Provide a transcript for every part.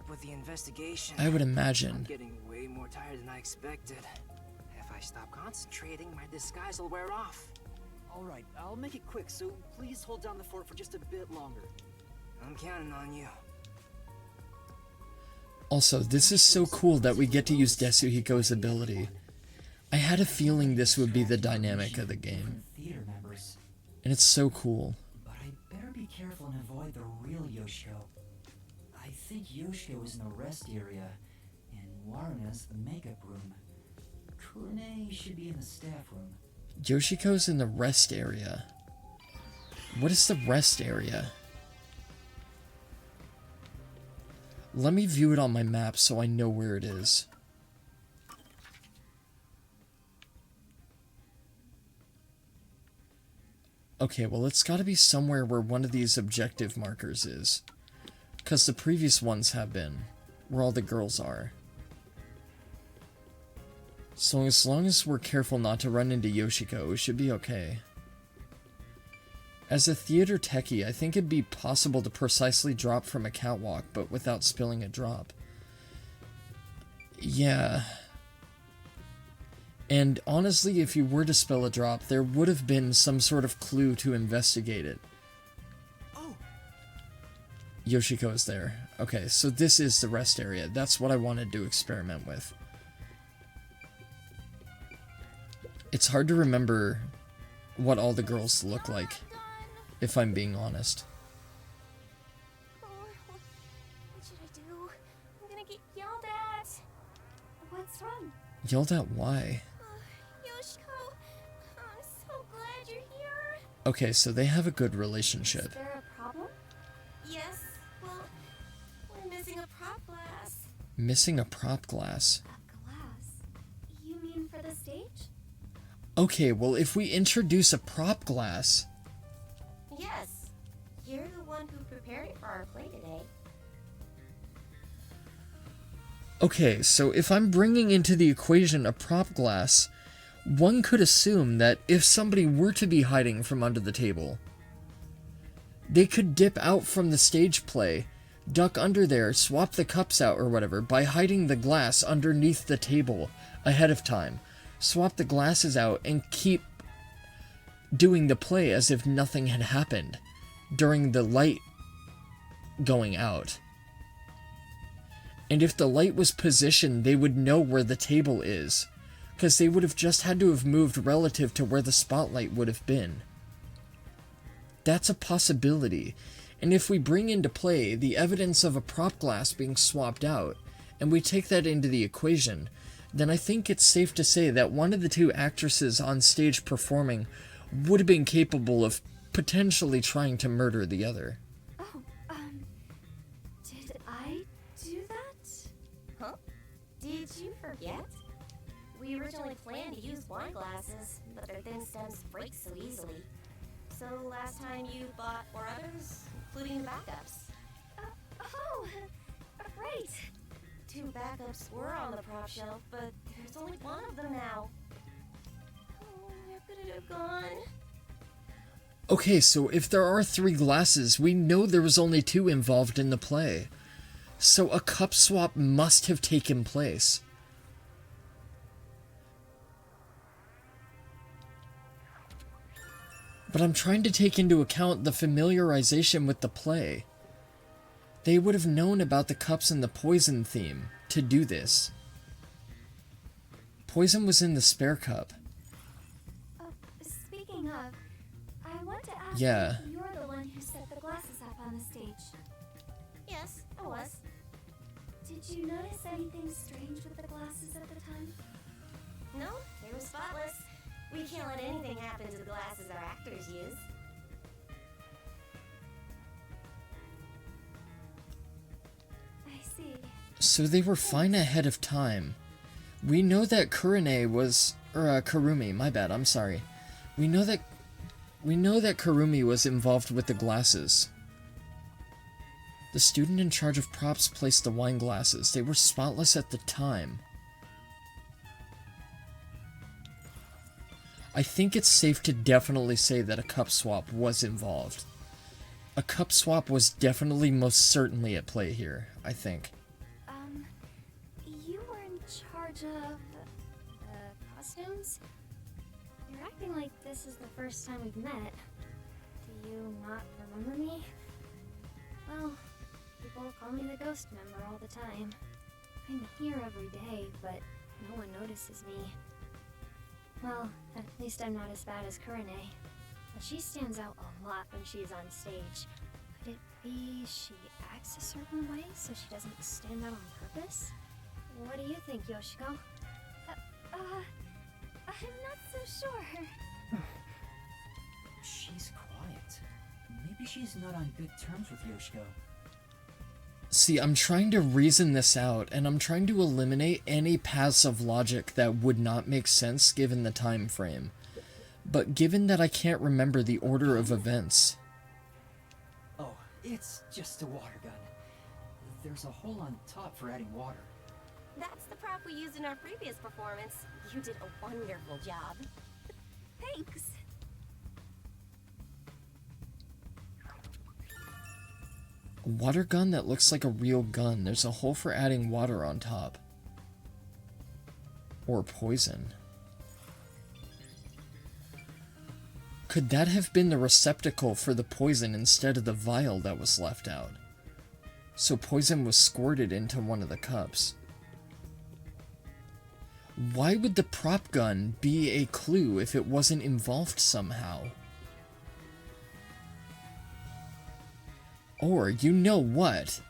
up with the investigation. I would imagine. I'm getting way more tired than I expected. If I stop concentrating, my disguise will wear off. Alright, I'll make it quick, so please hold down the fort for just a bit longer. I'm counting on you. Also, this is so cool that we get to use Desuhiko's ability. I had a feeling this would be the dynamic of the game. And it's so cool. But I better be careful and avoid the real Yoshiko. I think Yoshiko is in the rest area, and Warna's the makeup room. Kurune should be in the staff room. Yoshiko's in the rest area. What is the rest area? Let me view it on my map so I know where it is. Okay, well it's gotta be somewhere where one of these objective markers is. Because the previous ones have been. Where all the girls are. So as long as we're careful not to run into Yoshiko, we should be okay. As a theater techie, I think it'd be possible to precisely drop from a catwalk, but without spilling a drop. Yeah. And honestly, if you were to spill a drop, there would have been some sort of clue to investigate it. Oh. Yoshiko is there. Okay, so this is the rest area. That's what I wanted to experiment with. It's hard to remember what all the girls look like, if I'm being honest. Oh, what should I do? I'm gonna get yelled at. What's wrong? Yelled at why? Yoshiko, I'm so glad you're here. Okay, so they have a good relationship. Is there a problem? Yes, well, we're missing a prop glass. Missing a prop glass? A glass? You mean for the stage? Okay, well if we introduce a prop glass... Yes. You're the one who prepared it for our play today. Okay, so if I'm bringing into the equation a prop glass, one could assume that if somebody were to be hiding from under the table, they could dip out from the stage play, duck under there, swap the cups out or whatever by hiding the glass underneath the table ahead of time, swap the glasses out, and keep doing the play as if nothing had happened during the light going out. And if the light was positioned, they would know where the table is, because they would have just had to have moved relative to where the spotlight would have been. That's a possibility, and if we bring into play the evidence of a prop glass being swapped out, and we take that into the equation, then I think it's safe to say that one of the two actresses on stage performing would have been capable of potentially trying to murder the other. Oh, did I do that? Huh? Did you forget? We originally planned to use wine glasses, but their thin stems break so easily. So last time you bought 4 others, including the backups. Oh, right. 2 backups were on the prop shelf, but there's only 1 of them now. Oh, where could it have gone? Okay, so if there are 3 glasses, we know there was only 2 involved in the play. So a cup swap must have taken place. But I'm trying to take into account the familiarization with the play. They would have known about the cups and the poison theme to do this. Poison was in the spare cup. Speaking of, I want to ask Yeah. if you're the one who set the glasses up on the stage. Yes, I was. Did you notice anything strange with the glasses at the time? No, they were spotless. We can't let anything happen to the glasses our actors use. I see. So they were fine ahead of time. We know that Kurumi, my bad, I'm sorry. We know that Kurumi was involved with the glasses. The student in charge of props placed the wine glasses. They were spotless at the time. I think it's safe to definitely say that a cup swap was involved. A cup swap was definitely most certainly at play here, I think. charge of costumes? You're acting like this is the first time we've met. Do you not remember me? Well, people call me the ghost member all the time. I'm here every day, but no one notices me. Well, at least I'm not as bad as Kurane. But she stands out a lot when she's on stage. Could it be she acts a certain way so she doesn't stand out on purpose? What do you think, Yoshiko? I'm not so sure. She's quiet. Maybe she's not on good terms with Yoshiko. See, I'm trying to reason this out, and I'm trying to eliminate any paths of logic that would not make sense given the time frame. But given that I can't remember the order of events... Oh, it's just a water gun. There's a hole on top for adding water. That's the prop we used in our previous performance. You did a wonderful job. Thanks. A water gun that looks like a real gun. There's a hole for adding water on top. Or poison. Could that have been the receptacle for the poison instead of the vial that was left out? So poison was squirted into one of the cups. Why would the prop gun be a clue if it wasn't involved somehow? Or, you know what?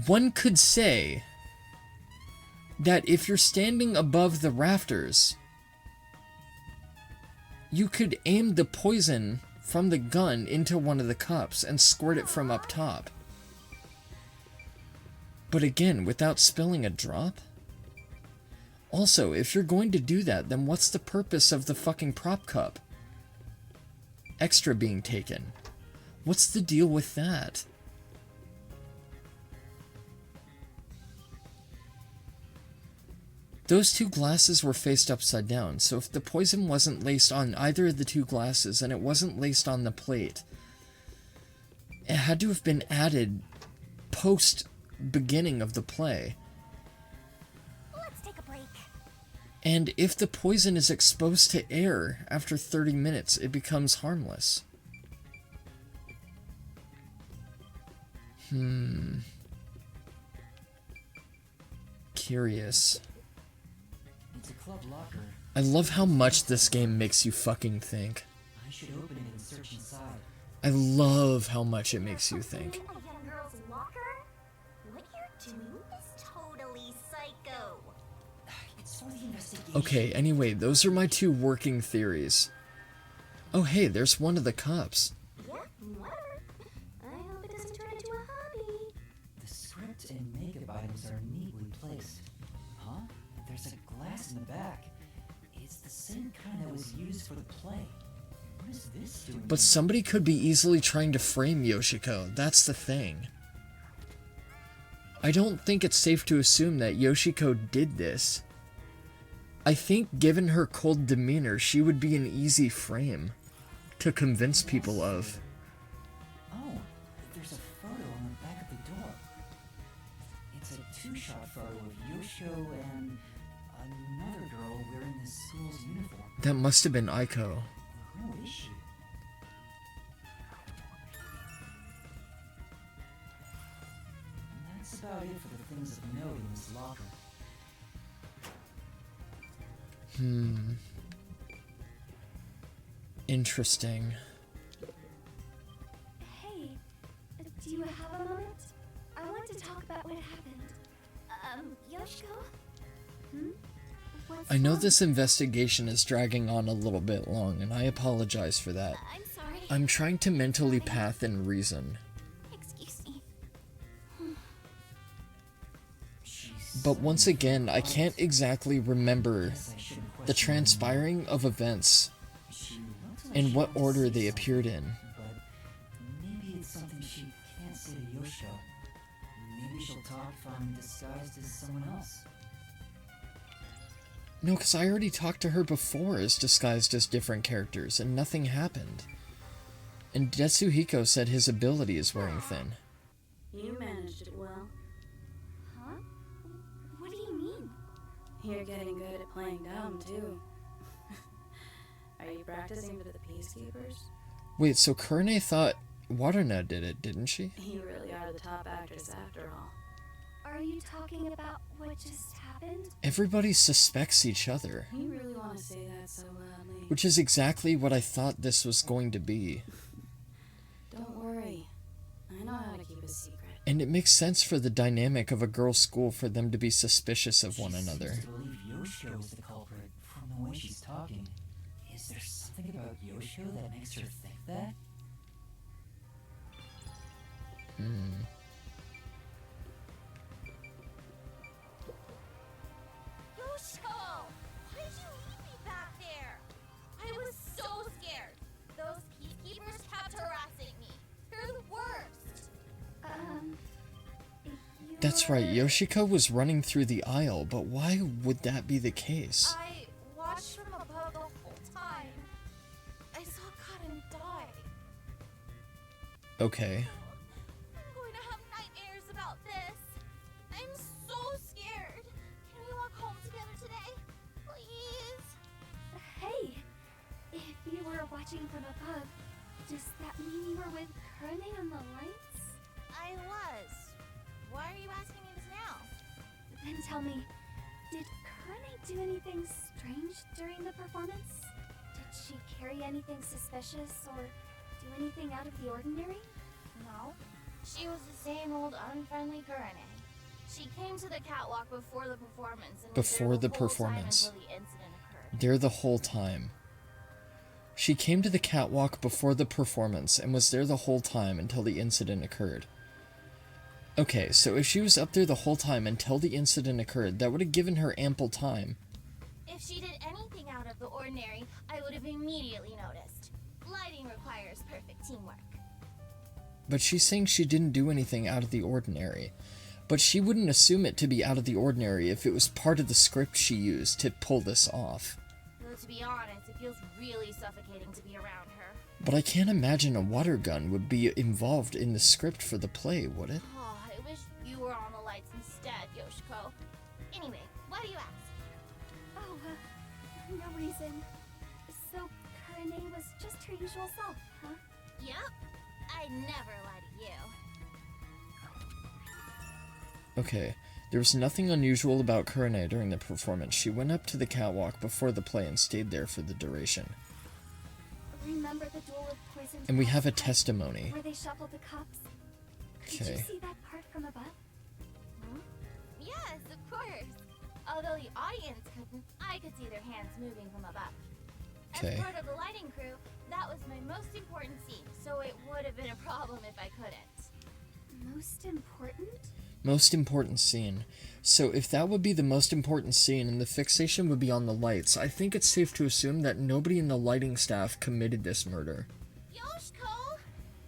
One could say that if you're standing above the rafters, you could aim the poison from the gun into one of the cups and squirt it from up top. But again, without spilling a drop? Also, if you're going to do that, then what's the purpose of the fucking prop cup? Extra being taken. What's the deal with that? Those two glasses were faced upside down, so if the poison wasn't laced on either of the two glasses and it wasn't laced on the plate, it had to have been added post-beginning of the play. Let's take a break. And if the poison is exposed to air after 30 minutes, it becomes harmless. Curious. It's a club locker. I love how much this game makes you fucking think. I should open it and search inside. I love how much it makes you think. A young girl's locker? What you're doing is totally psycho. It's for the investigation. Okay, anyway, those are my two working theories. Oh hey, there's one of the cups. Yeah, whatever. I hope it doesn't turn into a hobby. The script and makeup items are neatly placed. Huh? There's a glass in the back. It's the same kind that was used for the play. What is this doing? But somebody could be easily trying to frame Yoshiko, that's the thing. I don't think it's safe to assume that Yoshiko did this. I think given her cold demeanor, she would be an easy frame to convince people of. Oh, there's a photo on the back of the door. It's a two-shot photo of Yoshiko and another girl wearing the school's uniform. That must have been Aiko. Who is she? That's about it for the things of note in this locker. Interesting. Hey, do you have a moment? I want to talk about what happened. Yoshiko? What's I know wrong? this investigation is dragging on a little bit long, and I apologize for that. I'm sorry. I'm trying to mentally path and reason. Excuse me. But once again, I can't exactly remember Guess I shouldn't the question her transpiring of events She looks like and she what wants to order say they something, appeared in. But maybe it's something she can't say to Yoshiko. Maybe she'll talk if I'm disguised as someone else. No, because I already talked to her before as disguised as different characters, and nothing happened. And Detsuhiko said his ability is wearing thin. You managed it well. Huh? What do you mean? You're getting good at playing dumb, too. Are you practicing for the Peacekeepers? Wait, so Kurane thought Waruna did it, didn't she? You really are the top actress after all. Are you talking about what just happened? Everybody suspects each other. You really want to say that so loudly? Which is exactly what I thought this was going to be. Don't worry. I know how to keep a secret. And it makes sense for the dynamic of a girls' school for them to be suspicious of one another. She seems to believe Yoshiko is the culprit from the way she's talking. Is there something about Yoshiko that makes her think that? Yoshiko! Why did you leave me back there? I was so scared. Those peacekeepers kept harassing me. They're the worst. That's right, Yoshiko was running through the aisle, but why would that be the case? I watched from above the whole time. I saw Cotton die. Okay. I'm going to have nightmares about this. I'm so scared. Can we walk home together today? Please? Hey, if you were watching from above, does that mean you were with Kurane on the lights? I was. Why are you asking me this now? Then tell me, did Kurane do anything strange during the performance? Did she carry anything suspicious or do anything out of the ordinary? No. She was the same old unfriendly Kurane. She came to the catwalk before the performance and Before the performance. There the whole time. She came to the catwalk before the performance and was there the whole time until the incident occurred. Okay, so if she was up there the whole time until the incident occurred, that would have given her ample time. If she did anything out of the ordinary, I would have immediately noticed. Lighting requires perfect teamwork. But she's saying she didn't do anything out of the ordinary. But she wouldn't assume it to be out of the ordinary if it was part of the script she used to pull this off. Though to be honest, it feels really suffocating to be around her. But I can't imagine a water gun would be involved in the script for the play, would it? Oh, I wish you were on the lights instead, Yoshiko. Anyway, why do you ask? Oh, no reason. So, Kurane was just her usual self, huh? Yep. I never lie to you. Okay, there was nothing unusual about Kurane during the performance. She went up to the catwalk before the play and stayed there for the duration. Remember the duel with poisoned And we have a cups testimony. where they shuffled the cups? Did Okay. you see that part from above? Yes, of course. Although the audience couldn't, I could see their hands moving from above. Okay. As part of the lighting crew, that was my most important scene, so it would have been a problem if I couldn't. Most important? Most important scene. So if that would be the most important scene and the fixation would be on the lights, I think it's safe to assume that nobody in the lighting staff committed this murder. Yoshiko!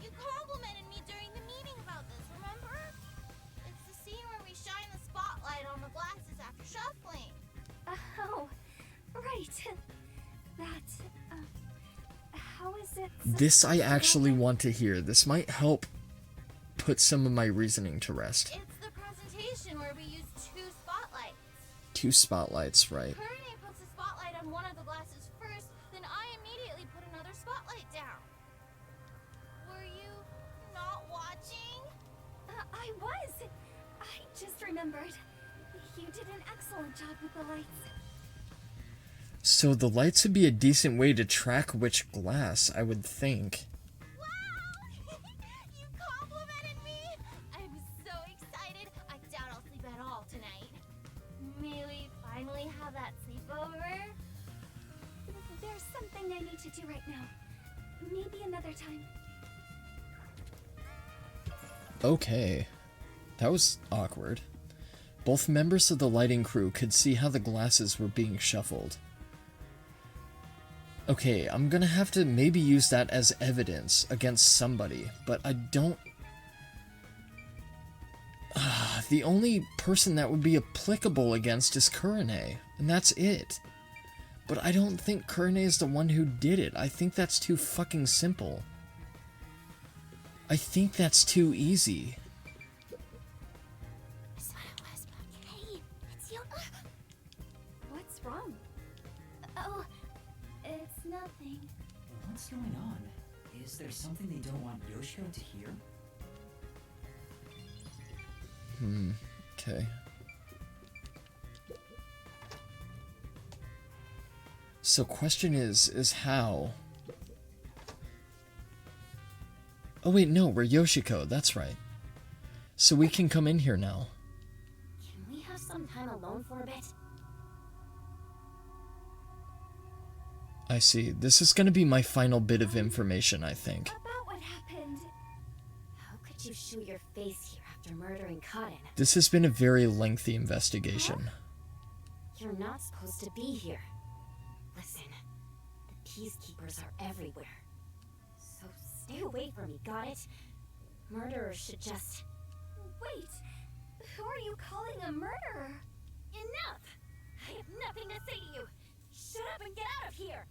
You complimented me during the meeting about this, remember? It's the scene where we shine the spotlight on the glasses after shuffling. Oh, right. How is it? This I actually want to hear. This might help put some of my reasoning to rest. It's the presentation where we use two spotlights. Two spotlights, right? Kurane puts the spotlight on one of the glasses first, then I immediately put another spotlight down. Were you not watching? I was. I just remembered. You did an excellent job with the lights. So the lights would be a decent way to track which glass, I would think. Wow! You complimented me! I'm so excited. I doubt I'll sleep at all tonight. May we finally have that sleepover? There's something I need to do right now. Maybe another time. Okay. That was awkward. Both members of the lighting crew could see how the glasses were being shuffled. Okay, I'm gonna have to maybe use that as evidence against somebody, but I don't... the only person that would be applicable against is Kurane, and that's it. But I don't think Kurane is the one who did it. I think that's too fucking simple. I think that's too easy. That's what it was, but hey, it's Yuma. What's going on? Is there something they don't want Yoshiko to hear? Okay. So question is how? Oh wait, no, we're Yoshiko, that's right. So we can come in here now. Can we have some time alone for a bit? I see. This is gonna be my final bit of information, I think. About what happened. How could you show your face here after murdering Cotton? This has been a very lengthy investigation. You're not supposed to be here. Listen, the peacekeepers are everywhere. So stay away from me, got it? Murderers should just... Wait! Who are you calling a murderer? Enough! I have nothing to say to you! Shut up and get out of here!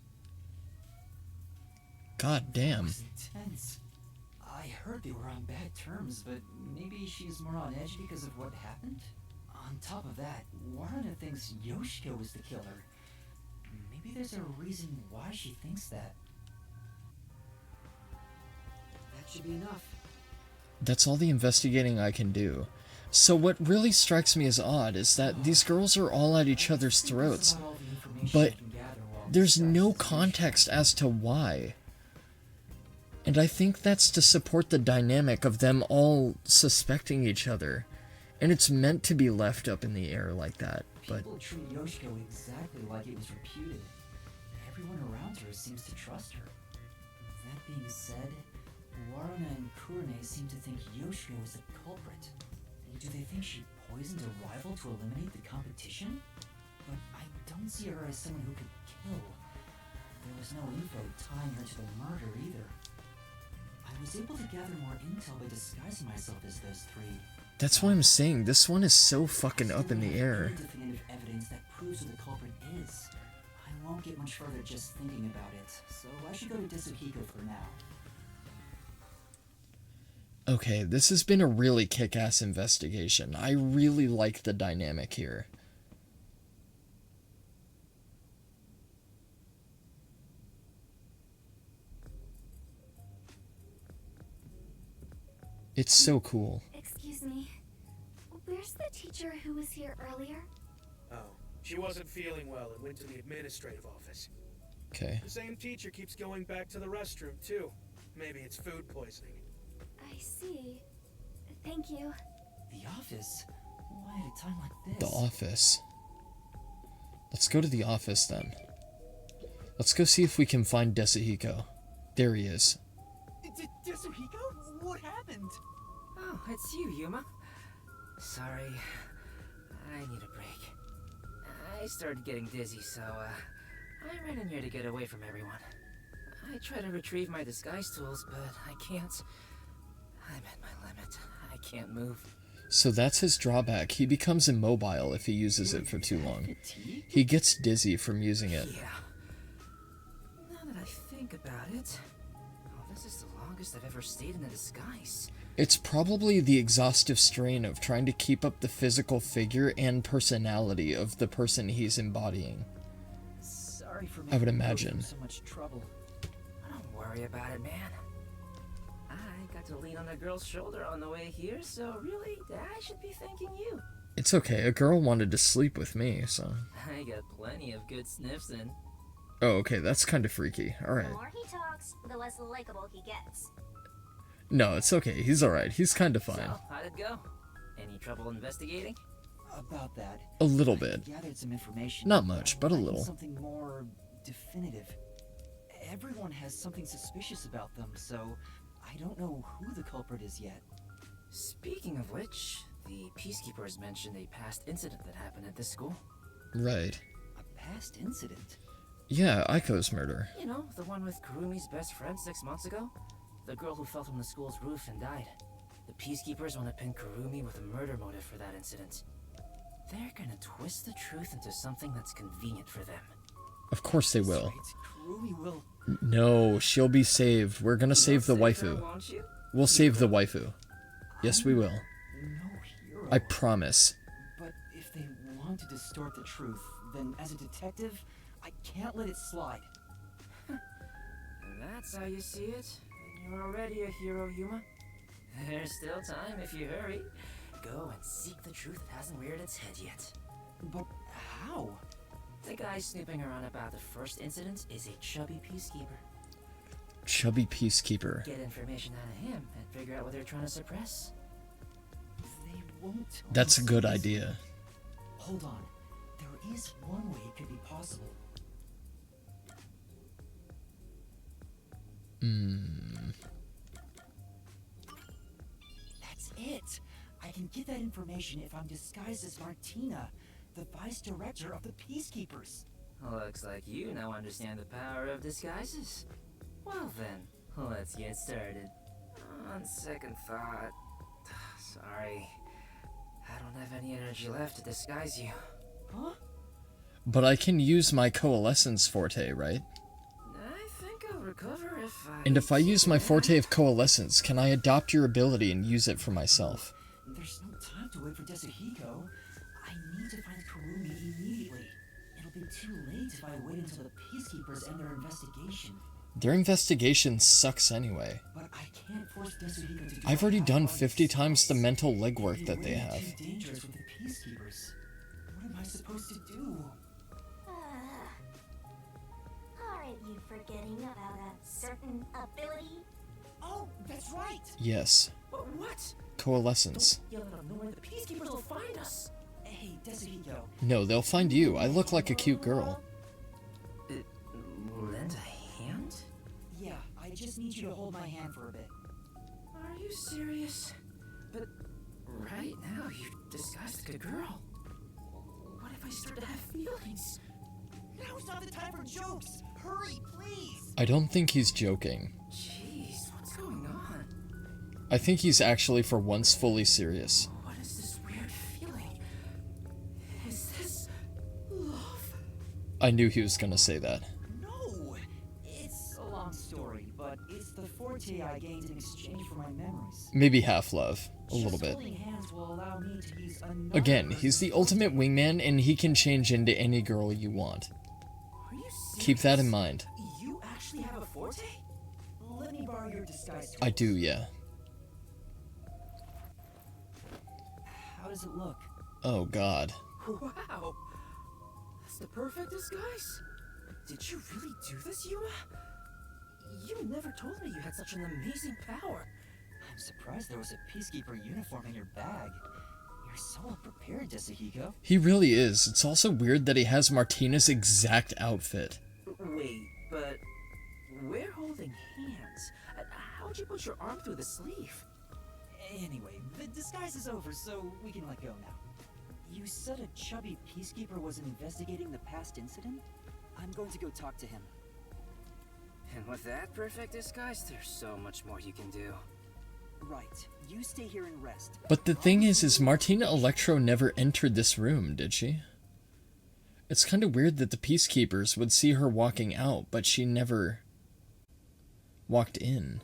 God damn. That was intense. I heard they were on bad terms, but maybe she's more on edge because of what happened? On top of that, Warren thinks Yoshiko was the killer. Maybe there's a reason why she thinks that. That should be enough. That's all the investigating I can do. So what really strikes me as odd is that these girls are all at each other's throats, but there's no context as to why. And I think that's to support the dynamic of them all suspecting each other. And it's meant to be left up in the air like that, but... People treat Yoshiko exactly like it was reputed. Everyone around her seems to trust her. That being said, Waruna and Kurone seem to think Yoshiko is the culprit. Do they think she poisoned a rival to eliminate the competition? But I don't see her as someone who could kill. There was no info tying her to the murder either. I was able to gather more intel by disguising myself as those three. That's why I'm saying this one is so fucking up in the air. Definitive evidence that proves who the culprit is. I won't get much further just thinking about it, so I should go to Disuhiko for now. Okay, this has been a really kick-ass investigation. I really like the dynamic here. It's so cool. Excuse me. Where's the teacher who was here earlier? Oh, she wasn't feeling well and went to the administrative office. Okay. The same teacher keeps going back to the restroom, too. Maybe it's food poisoning. I see. Thank you. The office? Why at a time like The this? office. Let's go to the office then. Let's go see if we can find Disuhiko. There he is. Disuhiko? What happened? Oh, it's you, Yuma. Sorry. I need a break. I started getting dizzy, so, I ran in here to get away from everyone. I try to retrieve my disguise tools, but I can't. I'm at my limit. I can't move. So that's his drawback. He becomes immobile if he uses it for too long. He gets dizzy from using it. Yeah. Now that I think about it, this is the longest I've ever stayed in a disguise. It's probably the exhaustive strain of trying to keep up the physical figure and personality of the person he's embodying. Sorry for I would making imagine. so much trouble. Don't worry about it, man. I got to lean on a girl's shoulder on the way here, so really, I should be thanking you. It's okay, a girl wanted to sleep with me, so... I got plenty of good sniffs in. Oh, okay, that's kind of freaky. Alright. The more he talks, the less likable he gets. No, it's okay, he's alright. He's kind of fine. So, how'd it go? Any trouble investigating? About that. A little I bit. gathered some information. Not much, but a I need little. Something more definitive. Everyone has something suspicious about them, so I don't know who the culprit is yet. Speaking of which, the peacekeepers mentioned a past incident that happened at this school. Right. A past incident? Yeah, Aiko's murder. You know, the one with Kurumi's best friend 6 months ago? The girl who fell from the school's roof and died. The peacekeepers want to pin Kurumi with a murder motive for that incident. They're gonna twist the truth into something that's convenient for them. Of course they will. Right, Kurumi will. No, she'll be saved. We're gonna save the You'll save her, waifu. won't you? We'll save the waifu. Yes, we will. No hero. I promise. But if they want to distort the truth, then as a detective, I can't let it slide. that's how you see it, then you're already a hero, Yuma. There's still time if you hurry. Go and seek the truth that hasn't reared its head yet. But how? The guy snooping around about the first incident is a chubby peacekeeper. Chubby peacekeeper. Get information out of him and figure out what they're trying to suppress. They won't tell That's a us good this. idea. Hold on. There is one way it could be possible. That's it. I can get that information if I'm disguised as Martina, the vice director of the Peacekeepers. Looks like you now understand the power of disguises. Well then, let's get started. On second thought... Sorry. I don't have any energy left to disguise you. Huh? But I can use my coalescence forte, right? I think I'll recover if I... And if I use my forte of coalescence, can I adopt your ability and use it for myself? There's no time to wait for Yasuhiko. I need to find Kurumi immediately. It'll be too late if I wait until the Peacekeepers end their investigation. Their investigation sucks anyway. But I can't force Yasuhiko to do I've already a done half-hearted 50 times disguise. the mental legwork It'd that be they way have. too dangerous with the Peacekeepers. What am I supposed to do? Aren't you forgetting about a certain ability? Oh, that's right! Yes. But what? Coalescence. Yell out of nowhere, the peacekeepers will find us. Hey, Yasuhiko. No, they'll find you. I look like a cute girl. Lend a hand? Yeah, I just need you to hold my hand for a bit. Are you serious? But right now you've disguised like a girl. What if I start to have feelings? Now's not the time for jokes! Hurry, please! I don't think he's joking. Jeez, what's going on? I think he's actually for once fully serious. What is this weird feeling? Is this love? I knew he was gonna say that. No! It's a long story, but it's the forte I gained in exchange for my memories. Maybe half love. A little Just bit. holding hands will allow me to use another Again, he's the person's ultimate wingman and he can change into any girl you want. Are you serious? Keep that in mind. You actually have a forte? Let me borrow your disguise I tools. do, yeah. How does it look? Oh god. Wow! That's the perfect disguise. Did you really do this, Yuma? You never told me you had such an amazing power. I'm surprised there was a Peacekeeper uniform in your bag. You're so well prepared, Yasuhiko. He really is. It's also weird that he has Martina's exact outfit. Wait, but we're holding hands. How'd you put your arm through the sleeve? Anyway, the disguise is over, so we can let go now. You said a chubby Peacekeeper was investigating the past incident? I'm going to go talk to him. And with that perfect disguise, there's so much more you can do. Right. You stay here and rest. But the thing is Martina Electro never entered this room, did she? It's kind of weird that the Peacekeepers would see her walking out, but she never walked in.